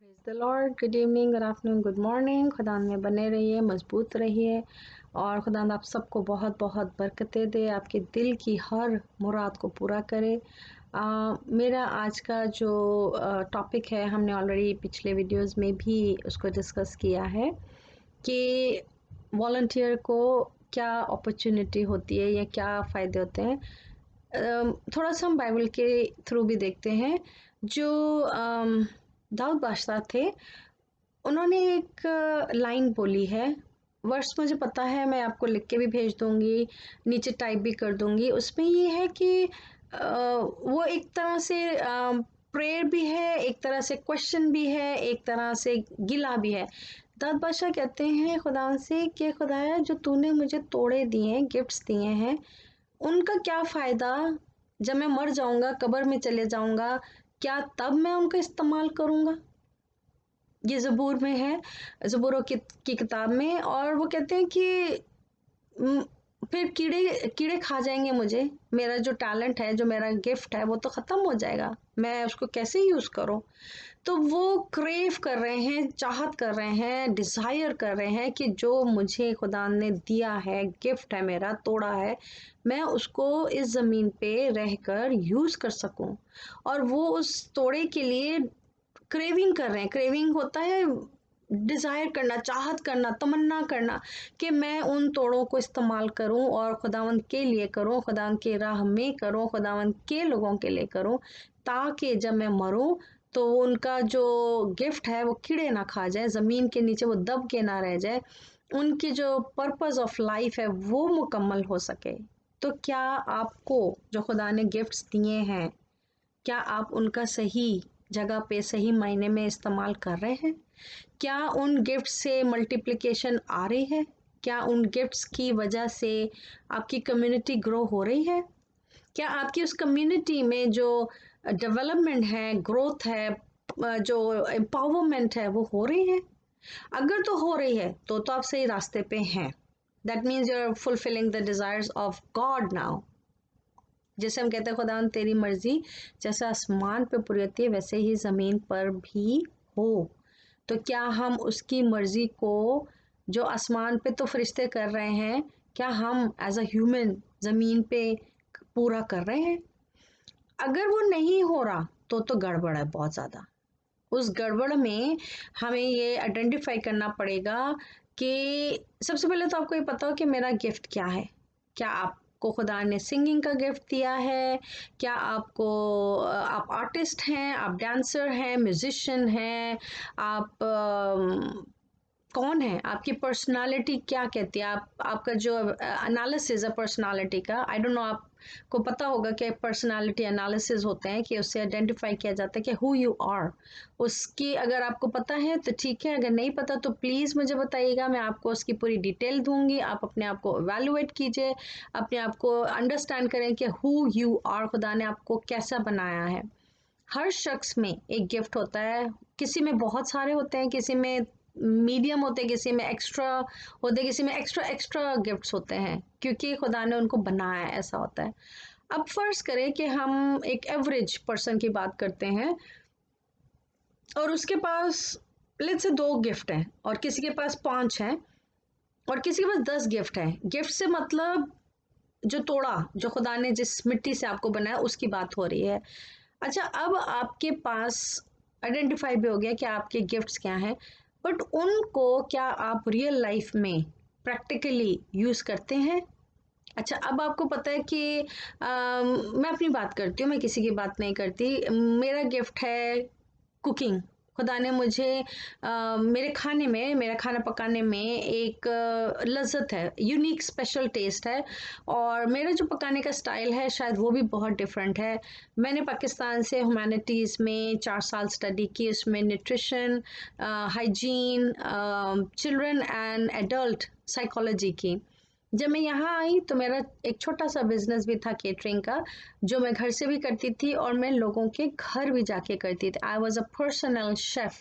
Praise the Lord. Good evening, good afternoon, good morning. खुदा में बने रहिए, मजबूत रहिए और खुदा आप सबको बहुत बहुत बरकतें दे, आपके दिल की हर मुराद को पूरा करे। मेरा आज का जो टॉपिक है, हमने ऑलरेडी पिछले वीडियोस में भी उसको डिस्कस किया है कि वॉलंटियर को क्या अपॉर्चुनिटी होती है या क्या फ़ायदे होते हैं। थोड़ा सा हम बाइबल के थ्रू भी देखते हैं। जो दाऊद बादशाह थे, उन्होंने एक लाइन बोली है। वर्ड्स मुझे पता है, मैं आपको लिख के भी भेज दूंगी, नीचे टाइप भी कर दूंगी। उसमें ये है कि वो एक तरह से प्रेयर भी है, एक तरह से क्वेश्चन भी है, एक तरह से गिला भी है। दाऊद बादशाह कहते हैं खुदा से कि खुदाया, जो तूने मुझे तोड़े दिए, गिफ्ट्स दिए हैं, उनका क्या फ़ायदा जब मैं मर जाऊंगा, कब्र में चले जाऊंगा, क्या तब मैं उनका इस्तेमाल करूंगा? ये ज़बूर में है, ज़बूरों की किताब में। और वो कहते हैं कि म, फिर कीड़े कीड़े खा जाएंगे मुझे, मेरा जो टैलेंट है, जो मेरा गिफ्ट है, वो तो ख़त्म हो जाएगा, मैं उसको कैसे यूज़ करूं? तो वो क्रेव कर रहे हैं, चाहत कर रहे हैं, डिज़ायर कर रहे हैं कि जो मुझे खुदा ने दिया है, गिफ्ट है मेरा, तोड़ा है, मैं उसको इस ज़मीन पे रहकर यूज़ कर सकूं। और वो उस तोड़े के लिए क्रेविंग कर रहे हैं। क्रेविंग होता है डिज़ायर करना, चाहत करना, तमन्ना करना कि मैं उन तोड़ों को इस्तेमाल करूं और खुदावंद के लिए करूं, खुदावंद के राह में करूं, खुदावंद के लोगों के लिए करूं, ताकि जब मैं मरूं तो उनका जो गिफ्ट है वो कीड़े ना खा जाए, ज़मीन के नीचे वो दब के ना रह जाए, उनकी जो पर्पस ऑफ लाइफ है वो मुकम्मल हो सके। तो क्या आपको जो खुदा ने गिफ्ट्स दिए हैं, क्या आप उनका सही जगह पे सही मायने में इस्तेमाल कर रहे हैं? क्या उन गिफ्ट से मल्टीप्लिकेशन आ रही है? क्या उन गिफ्ट्स की वजह से आपकी कम्युनिटी ग्रो हो रही है? क्या आपकी उस कम्युनिटी में जो डेवलपमेंट है, ग्रोथ है, जो एम्पावरमेंट है, वो हो रही है? अगर तो हो रही है तो आप सही रास्ते पे हैं। That means you are fulfilling the desires of God now. जैसे हम कहते हैं खुदावन तेरी मर्जी जैसे आसमान पे पूरी होती है, वैसे ही ज़मीन पर भी हो। तो क्या हम उसकी मर्जी को, जो आसमान पे तो फरिश्ते कर रहे हैं, क्या हम एज अ ह्यूमन ज़मीन पे पूरा कर रहे हैं? अगर वो नहीं हो रहा तो गड़बड़ है बहुत ज़्यादा। उस गड़बड़ में हमें ये आइडेंटिफाई करना पड़ेगा कि सबसे पहले तो आपको ये पता हो कि मेरा गिफ्ट क्या है। क्या आपको खुदा ने सिंगिंग का गिफ्ट दिया है? क्या आपको आप आर्टिस्ट हैं, आप डांसर हैं, म्यूजिशियन हैं, आप कौन है? आपकी पर्सनालिटी क्या कहती है? आपका जो एनालिसिस है पर्सनालिटी का, आई डोंट नो, आपको पता होगा कि पर्सनालिटी एनालिसिस होते हैं कि उससे आइडेंटिफाई किया जाता है कि हु यू आर। उसकी अगर आपको पता है तो ठीक है, अगर नहीं पता तो प्लीज़ मुझे बताइएगा, मैं आपको उसकी पूरी डिटेल दूंगी। आप अपने आप को एवेलुएट कीजिए, अपने आप को अंडरस्टैंड करें कि हु यू आर, खुदा ने आपको कैसा बनाया है। हर शख्स में एक गिफ्ट होता है, किसी में बहुत सारे होते हैं, किसी में मीडियम होते हैं, किसी में एक्स्ट्रा होते हैं, किसी में एक्स्ट्रा एक्स्ट्रा गिफ्ट्स होते हैं, क्योंकि खुदा ने उनको बनाया है, ऐसा होता है। अब फर्ज करें कि हम एक एवरेज पर्सन की बात करते हैं और उसके पास लेट्स से 2 गिफ्ट हैं और किसी के पास 5 हैं और किसी के पास 10 गिफ्ट हैं। गिफ्ट से मतलब जो तोड़ा, जो खुदा ने जिस मिट्टी से आपको बनाया, उसकी बात हो रही है। अच्छा, अब आपके पास आइडेंटिफाई भी हो गया कि आपके गिफ्ट्स क्या हैं, बट उनको क्या आप रियल लाइफ में प्रैक्टिकली यूज़ करते हैं? अच्छा, अब आपको पता है कि मैं अपनी बात करती हूँ, मैं किसी की बात नहीं करती। मेरा गिफ्ट है कुकिंग। खुदा ने मुझे मेरे खाने में, मेरा खाना पकाने में एक लज़्ज़त है, यूनिक स्पेशल टेस्ट है और मेरा जो पकाने का स्टाइल है शायद वो भी बहुत डिफरेंट है। मैंने पाकिस्तान से ह्यूमैनिटीज़ में 4 साल स्टडी की, उसमें nutrition, hygiene, children and adult psychology की। जब मैं यहाँ आई तो मेरा एक छोटा सा बिजनेस भी था केटरिंग का, जो मैं घर से भी करती थी और मैं लोगों के घर भी जाके करती थी। I was a personal chef.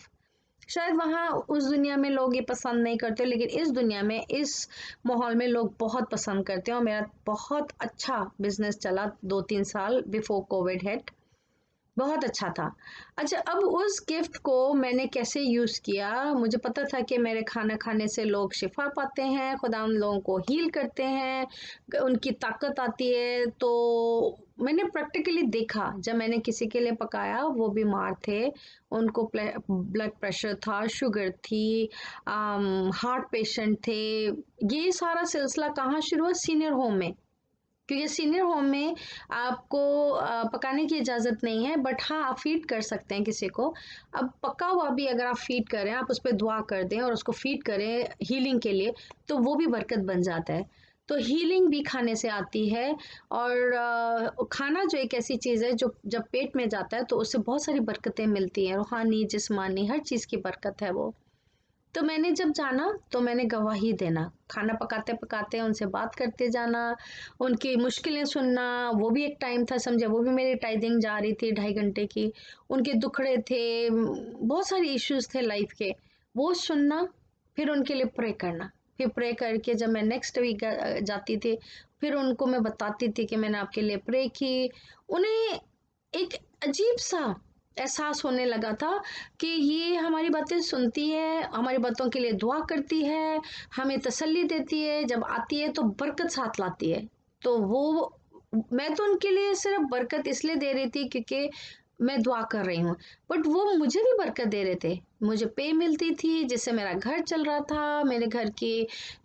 शायद वहाँ उस दुनिया में लोग ये पसंद नहीं करते, लेकिन इस दुनिया में, इस माहौल में लोग बहुत पसंद करते हैं और मेरा बहुत अच्छा बिजनेस चला 2-3 साल बिफोर कोविड हिट। बहुत अच्छा था। अच्छा, अब उस गिफ्ट को मैंने कैसे यूज़ किया, मुझे पता था कि मेरे खाना खाने से लोग शिफ़ा पाते हैं, खुदा उन लोगों को हील करते हैं, उनकी ताकत आती है। तो मैंने प्रैक्टिकली देखा, जब मैंने किसी के लिए पकाया, वो बीमार थे, उनको ब्लड प्रेशर था, शुगर थी, हार्ट पेशेंट थे। ये सारा सिलसिला कहाँ शुरू हुआ? सीनियर होम में। क्योंकि सीनियर होम में आपको पकाने की इजाज़त नहीं है, बट हाँ, आप फीड कर सकते हैं किसी को। अब पका हुआ भी अगर आप फीड करें, आप उस पे दुआ कर दें और उसको फीड करें हीलिंग के लिए, तो वो भी बरकत बन जाता है। तो हीलिंग भी खाने से आती है। और खाना जो एक ऐसी चीज़ है जो जब पेट में जाता है तो उससे बहुत सारी बरकतें मिलती हैं, रूहानी, जिस्मानी, हर चीज़ की बरकत है वो। तो मैंने जब जाना तो मैंने गवाही देना, खाना पकाते पकाते उनसे बात करते जाना, उनकी मुश्किलें सुनना। वो भी एक टाइम था, समझे, वो भी मेरी टाइदिंग जा रही थी 2.5 घंटे की। उनके दुखड़े थे, बहुत सारे इश्यूज थे लाइफ के, वो सुनना, फिर उनके लिए प्रे करना। फिर प्रे करके जब मैं नेक्स्ट वीक जाती थी, फिर उनको मैं बताती थी कि मैंने आपके लिए प्रे की। उन्हें एक अजीब सा एहसास होने लगा था कि ये हमारी बातें सुनती है, हमारी बातों के लिए दुआ करती है, हमें तसल्ली देती है, जब आती है तो बरकत साथ लाती है। तो वो, मैं तो उनके लिए सिर्फ बरकत इसलिए दे रही थी क्योंकि मैं दुआ कर रही हूँ, बट वो मुझे भी बरकत दे रहे थे। मुझे पे मिलती थी जिससे मेरा घर चल रहा था, मेरे घर के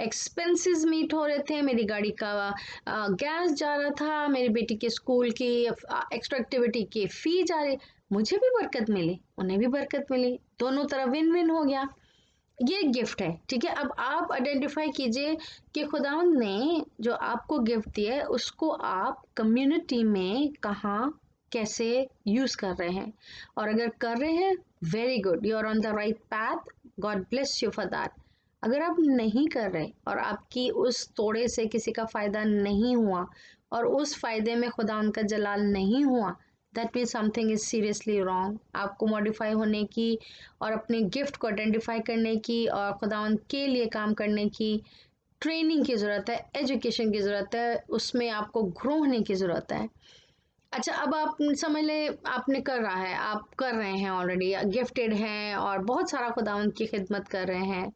एक्सपेंसेस मीट हो रहे थे, मेरी गाड़ी का गैस जा रहा था, मेरी बेटी के स्कूल की एक्स्ट्रा एक्टिविटी की फी जा रही। मुझे भी बरकत मिली, उन्हें भी बरकत मिली, दोनों तरफ विन विन हो गया। ये गिफ्ट है, ठीक है। अब आप आइडेंटिफाई कीजिए कि खुदावंद ने जो आपको गिफ्ट दिया है उसको आप कम्युनिटी में कहाँ, कैसे यूज कर रहे हैं। और अगर कर रहे हैं, very good, you are on the right path, God bless you for that. अगर आप नहीं कर रहे और आपकी उस तोड़े से किसी का फायदा नहीं हुआ और उस फायदे में खुदा उनका जलाल नहीं हुआ, that mean something is seriously wrong. आपको मॉडिफाई होने की और अपने गिफ्ट को आइडेंटिफाई करने की और खुदावंद के लिए काम करने की ट्रेनिंग की ज़रूरत है, एजुकेशन की ज़रूरत है, उसमें आपको ग्रो होने की ज़रूरत है। अच्छा, अब आप समझ लें आपने कर रहा है, आप कर रहे हैं, ऑलरेडी गिफ्टेड हैं और बहुत सारा खुदावंद की खिदमत कर रहे हैं,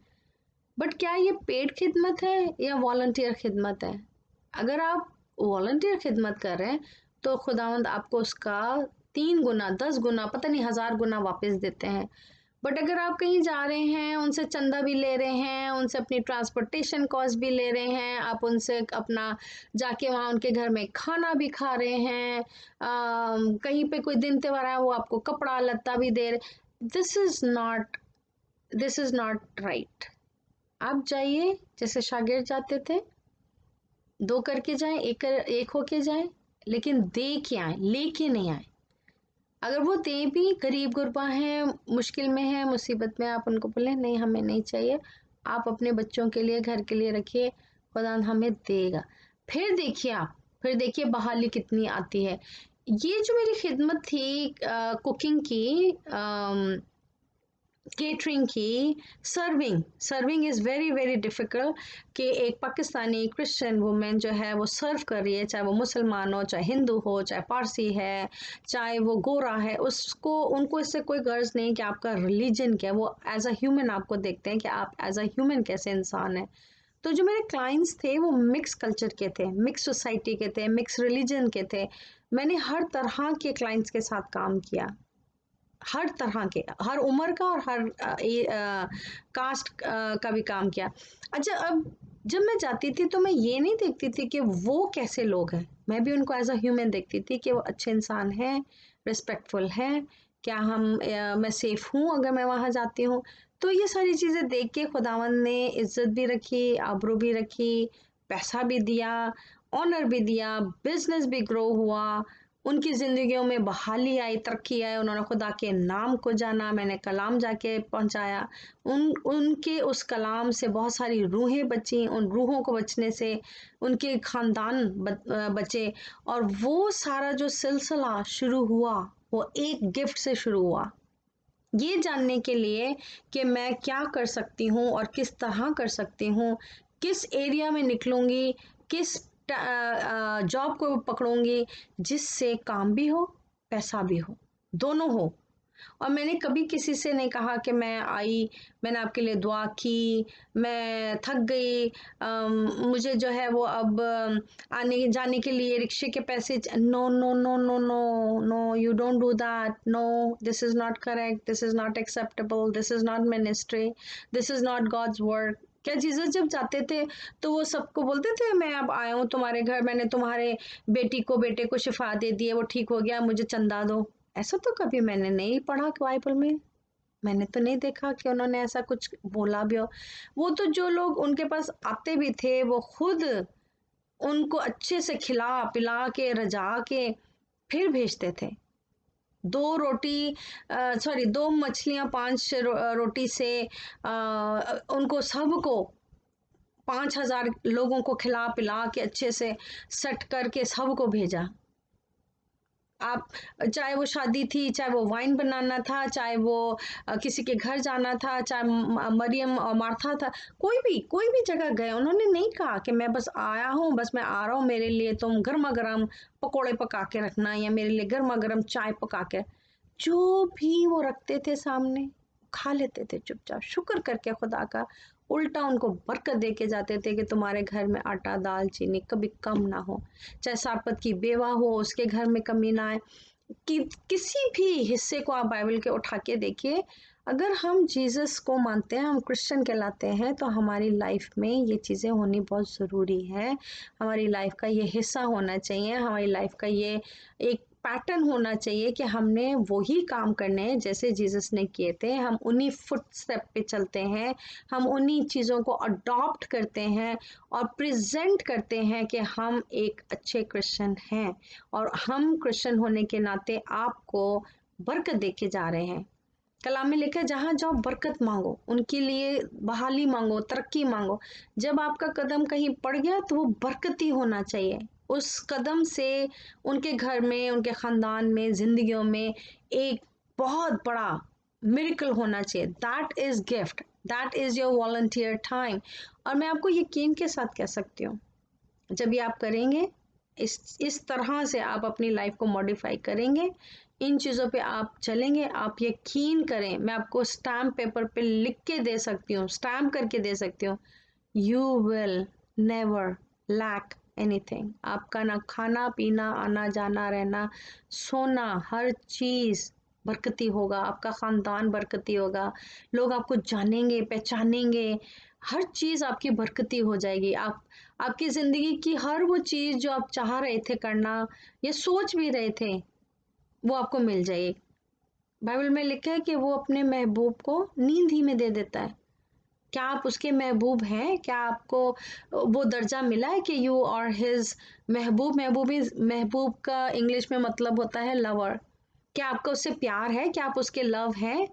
बट क्या ये पेड खिदमत है या वॉलंटियर खिदमत है? अगर आप वॉलंटियर खिदमत कर रहे हैं तो खुदावंद आपको उसका 3 गुना, 10 गुना, पता नहीं 1000 गुना वापस देते हैं। बट अगर आप कहीं जा रहे हैं, उनसे चंदा भी ले रहे हैं, उनसे अपनी ट्रांसपोर्टेशन कॉस्ट भी ले रहे हैं, आप उनसे अपना जाके वहाँ उनके घर में खाना भी खा रहे हैं, कहीं पे कोई दिन त्योहार है वो आपको कपड़ा लत्ता भी दे रहे, this is not, this is not right. आप जाइए जैसे शागिर्द जाते थे, 2 करके जाएं, एक होके जाएं, लेकिन दे के आए, लेके नहीं आए। अगर वो दे भी, गरीब गुरबा हैं, मुश्किल में है, मुसीबत में, आप उनको बोले नहीं हमें नहीं चाहिए, आप अपने बच्चों के लिए, घर के लिए रखिए, खुदा हमें देगा। फिर देखिए आप, फिर देखिए बहाली कितनी आती है। ये जो मेरी खिदमत थी कुकिंग की, केटरिंग की, serving, serving is very very difficult. कि एक पाकिस्तानी क्रिश्चियन वुमेन जो है वो सर्व कर रही है, चाहे वो मुसलमान हो, चाहे हिंदू हो, चाहे पारसी है, चाहे वो गोरा है, उसको, उनको इससे कोई गर्ज नहीं कि आपका रिलीजन क्या है, वो एज अ ह्यूमन आपको देखते हैं कि आप एज अ ह्यूमन कैसे इंसान है। तो जो मेरे क्लाइंट्स थे वो मिक्स कल्चर के थे, मिक्स सोसाइटी के थे, मिक्स रिलीजन के थे। मैंने हर तरह के क्लाइंट्स के साथ काम किया, हर तरह के, हर उम्र का और हर कास्ट का भी काम किया। अच्छा, अब जब मैं जाती थी तो मैं ये नहीं देखती थी कि वो कैसे लोग हैं, मैं भी उनको एज अ ह्यूमन देखती थी कि वो अच्छे इंसान हैं, रिस्पेक्टफुल हैं, क्या मैं सेफ हूँ अगर मैं वहाँ जाती हूँ। तो ये सारी चीज़ें देख के खुदावंद ने इज्जत भी रखी, आबरू भी रखी, पैसा भी दिया, ऑनर भी दिया, बिजनेस भी ग्रो हुआ, उनकी ज़िंदगियों में बहाली आई, तरक्की आई, उन्होंने खुदा के नाम को जाना, मैंने कलाम जाके पहुंचाया, उनके उस कलाम से बहुत सारी रूहें बची, उन रूहों को बचने से उनके ख़ानदान बचे। और वो सारा जो सिलसिला शुरू हुआ वो एक गिफ्ट से शुरू हुआ, ये जानने के लिए कि मैं क्या कर सकती हूँ और किस तरह कर सकती हूँ, किस एरिया में निकलूँगी, किस जॉब को पकड़ूंगी जिससे काम भी हो, पैसा भी हो, दोनों हो। और मैंने कभी किसी से नहीं कहा कि मैं आई, मैंने आपके लिए दुआ की, मैं थक गई, मुझे जो है वो अब आने जाने के लिए रिक्शे के पैसे, no no no no no no, you don't do that, no, this is not correct, this is not acceptable, this is not ministry, this is not God's work. क्या जीसस जब जाते थे तो वो सबको बोलते थे मैं अब आया हूँ तुम्हारे घर, मैंने तुम्हारे बेटे को शिफा दे दी है, वो ठीक हो गया, मुझे चंदा दो? ऐसा तो कभी मैंने नहीं पढ़ा कि बाइबल में, मैंने तो नहीं देखा कि उन्होंने ऐसा कुछ बोला भी हो। वो तो जो लोग उनके पास आते भी थे वो खुद उनको अच्छे से खिला पिला के रजा के फिर भेजते थे। दो रोटी, सॉरी, दो मछलियां पांच रोटी से उनको सबको 5,000 लोगों को खिला पिला के अच्छे से सेट करके सबको भेजा। आप, चाहे वो शादी थी, चाहे वो वाइन बनाना था, चाहे वो किसी के घर जाना था, चाहे मरियम और मार्था था, कोई भी जगह गए, उन्होंने नहीं कहा कि मैं बस आया हूँ, बस मैं आ रहा हूँ, मेरे लिए तुम गर्मा गर्म पकोड़े पका के रखना या मेरे लिए गर्मा गर्म चाय पका के। जो भी वो रखते थे सामने खा लेते थे चुपचाप, शुक्र करके खुदा का। उल्टा उनको बरकत दे के जाते थे कि तुम्हारे घर में आटा दाल चीनी कभी कम ना हो, चाहे सापत की बेवा हो उसके घर में कमी ना आए। कि किसी भी हिस्से को आप बाइबल के उठा के देखिए, अगर हम जीसस को मानते हैं, हम क्रिश्चियन कहलाते हैं, तो हमारी लाइफ में ये चीज़ें होनी बहुत ज़रूरी है। हमारी लाइफ का ये हिस्सा होना चाहिए, हमारी लाइफ का ये एक पैटर्न होना चाहिए कि हमने वही काम करने हैं जैसे जीसस ने किए थे, हम उन्हीं फुटस्टेप पे चलते हैं, हम उन्हीं चीज़ों को अडॉप्ट करते हैं और प्रेजेंट करते हैं कि हम एक अच्छे क्रिश्चियन हैं और हम क्रिश्चियन होने के नाते आपको बरकत दे के जा रहे हैं। कलाम में लिखा है जहाँ जाओ बरकत मांगो, उनके लिए बहाली मांगो, तरक्की मांगो। जब आपका कदम कहीं पड़ गया तो वो बरकती होना चाहिए, उस कदम से उनके घर में, उनके खानदान में, जिंदगियों में एक बहुत बड़ा मिरेकल होना चाहिए। That is gift, that is your volunteer time. और मैं आपको यकीन के साथ कह सकती हूँ, जब ये आप करेंगे, इस तरह से आप अपनी लाइफ को मॉडिफाई करेंगे, इन चीज़ों पे आप चलेंगे, आप यकीन करें, मैं आपको स्टैम्प पेपर पे लिख के दे सकती हूँ, स्टैम्प करके दे सकती हूँ, you will never lack anything. आपका ना खाना पीना, आना जाना, रहना, सोना, हर चीज़ बरकती होगा, आपका ख़ानदान बरकती होगा, लोग आपको जानेंगे, पहचानेंगे, हर चीज़ आपकी बरकती हो जाएगी। आपकी ज़िंदगी की हर वो चीज़ जो आप चाह रहे थे करना या सोच भी रहे थे, वो आपको मिल जाएगी। बाइबल में लिखा है कि वो अपने महबूब को नींद ही में दे देता है। क्या आप उसके महबूब हैं? क्या आपको वो दर्जा मिला है कि यू और हिज महबूब? महबूब का इंग्लिश में मतलब होता है लवर। क्या आपका उससे प्यार है? क्या आप उसके लव हैं?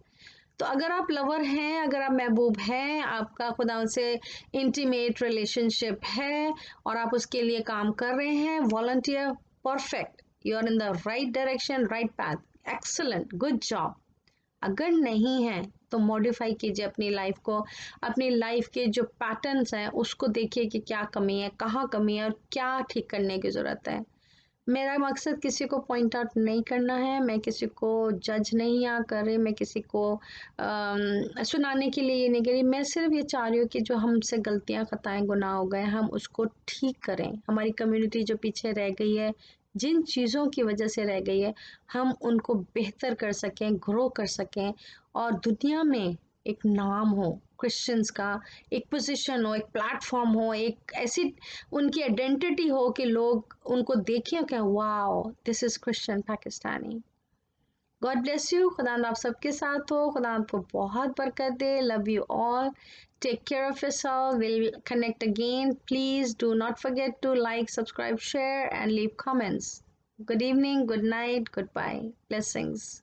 तो अगर आप लवर हैं, अगर आप महबूब हैं, आपका खुदा से इंटीमेट रिलेशनशिप है और आप उसके लिए काम कर रहे हैं, volunteer, perfect, you are in the right direction, right path, excellent, good job. अगर नहीं है तो मॉडिफाई कीजिए अपनी लाइफ को, अपनी लाइफ के जो पैटर्न्स हैं उसको देखिए कि क्या कमी है, कहाँ कमी है और क्या ठीक करने की ज़रूरत है। मेरा मकसद किसी को पॉइंट आउट नहीं करना है, मैं किसी को जज नहीं यहाँ कर रही, मैं किसी को सुनाने के लिए ये नहीं कर रही, मैं सिर्फ ये चाह रही हूँ कि जो हमसे गलतियाँ खताएं गुनाह हो गए हम उसको ठीक करें। हमारी कम्युनिटी जो पीछे रह गई है, जिन चीज़ों की वजह से रह गई है, हम उनको बेहतर कर सकें, ग्रो कर सकें और दुनिया में एक नाम हो क्रिश्चियंस का, एक पोजीशन हो, एक प्लेटफॉर्म हो, एक ऐसी उनकी आइडेंटिटी हो कि लोग उनको देखें क्या, wow this is Christian Pakistani. God bless you, खुदा आप सबके साथ हो, खुदा आपको बहुत बरकत दे। Love you all, take care of yourself, will connect again. Please do not forget to like, subscribe, share and leave comments. Good evening, good night, goodbye, blessings.